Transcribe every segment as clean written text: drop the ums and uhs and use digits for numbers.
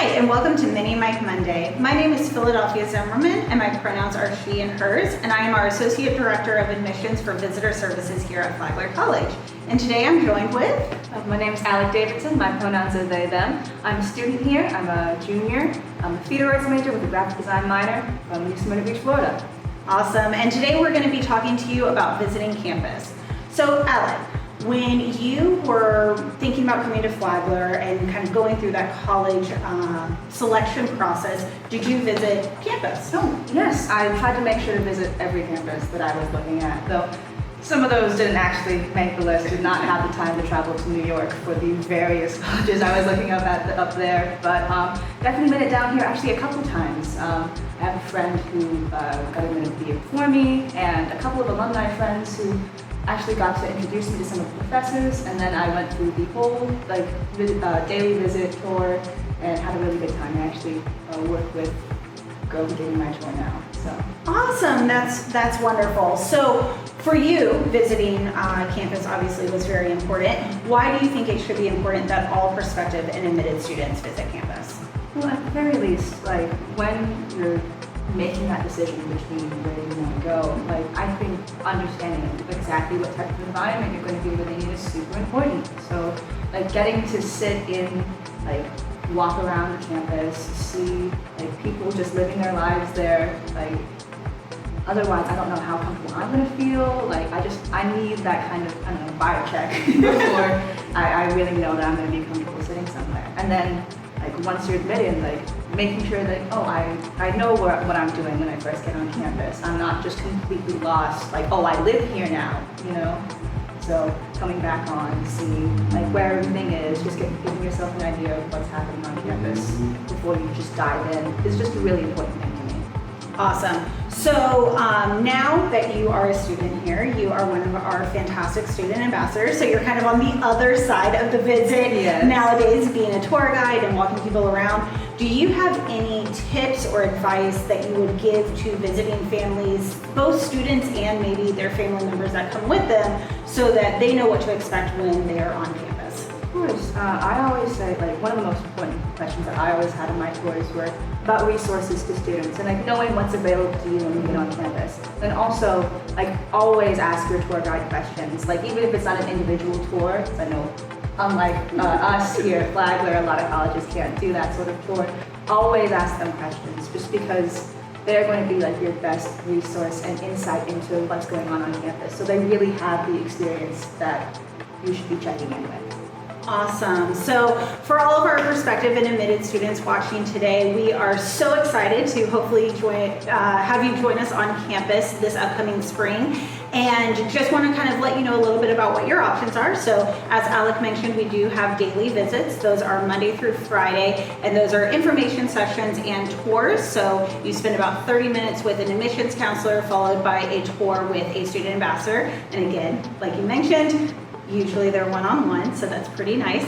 And welcome to Mini Mike Monday. My name is Philadelphia Zimmerman and my pronouns are she and hers, and I am our Associate Director of Admissions for Visitor Services here at Flagler College. And today I'm joined with... My name is Alik Davidson. My pronouns are they, them. I'm a student here. I'm a junior. I'm a theater arts major with a graphic design minor from East Smyrna Beach, Florida. Awesome. And today we're going to be talking to you about visiting campus. So Alik, when you were thinking about coming to Flagler and kind of going through that college selection process, did you visit campus? Oh, yes. I tried to make sure to visit every campus that I was looking at, though some of those didn't actually make the list, did not have the time to travel to New York for the various colleges I was looking up there, but definitely made it down here actually a couple times. I have a friend who got admitted to be before me, and a couple of alumni friends who actually got to introduce me to some of the professors, and then I went through the whole daily visit tour and had a really good time. I actually work with the girl who gave me my tour now. So awesome, that's wonderful. So for you, visiting campus obviously was very important. Why do you think it should be important that all prospective and admitted students visit campus? Well, at the very least, when you're making that decision between where you want to go, I think understanding exactly what type of environment you're going to be living in is super important. So, getting to sit in, walk around the campus, see people just living their lives there. Otherwise, I don't know how comfortable I'm going to feel. I need that kind of, vibe check before I really know that I'm going to be comfortable sitting somewhere. And then, once you're admitted, making sure that, I know what I'm doing when I first get on campus. I'm not just completely lost, I live here now, So coming back on, seeing where everything is, just giving yourself an idea of what's happening on campus before you just dive in is just a really important thing to me. Awesome. So now that you are a student here, you are one of our fantastic student ambassadors. So you're kind of on the other side of the visit nowadays, being a tour guide and walking people around. Do you have any tips or advice that you would give to visiting families, both students and maybe their family members that come with them, so that they know what to expect when they're on campus? Of course. I always say, one of the most important questions that I always had in my tours were about resources to students and knowing what's available to you when you get on campus. And also, always ask your tour guide questions. Even if it's not an individual tour, because I know unlike us here at Flagler, a lot of colleges can't do that sort of tour. Always ask them questions, just because they're going to be your best resource and insight into what's going on campus. So they really have the experience that you should be checking in with. Awesome. So for all of our prospective and admitted students watching today, we are so excited to hopefully have you join us on campus this upcoming spring. And just want to kind of let you know a little bit about what your options are. So as Alik mentioned, we do have daily visits. Those are Monday through Friday, and those are information sessions and tours. So you spend about 30 minutes with an admissions counselor, followed by a tour with a student ambassador. And again, like you mentioned, usually they're one-on-one, so that's pretty nice.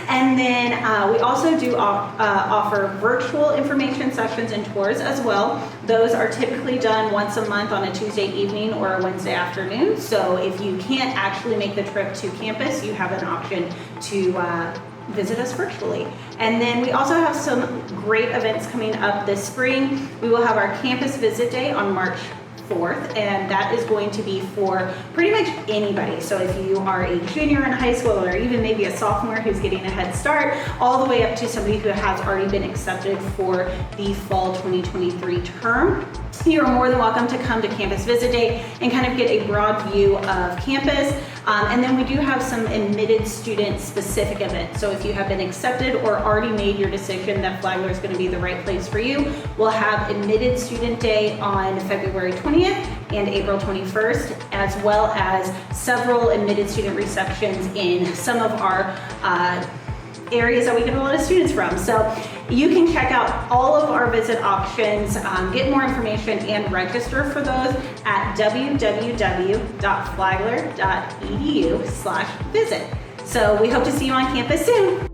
And then we also do offer virtual information sessions and tours as well. Those are typically done once a month on a Tuesday evening or a Wednesday afternoon. So if you can't actually make the trip to campus, you have an option to visit us virtually. And then we also have some great events coming up this spring. We will have our campus visit day on March 4th, and that is going to be for pretty much anybody. So if you are a junior in high school, or even maybe a sophomore who's getting a head start, all the way up to somebody who has already been accepted for the fall 2023 term, you are more than welcome to come to Campus Visit Day and kind of get a broad view of campus. And then we do have some admitted student specific events. So if you have been accepted or already made your decision that Flagler is going to be the right place for you, we'll have Admitted Student Day on February 20th and April 21st, as well as several admitted student receptions in some of our areas that we get a lot of students from. So you can check out all of our visit options, get more information, and register for those at www.flagler.edu/visit. So we hope to see you on campus soon.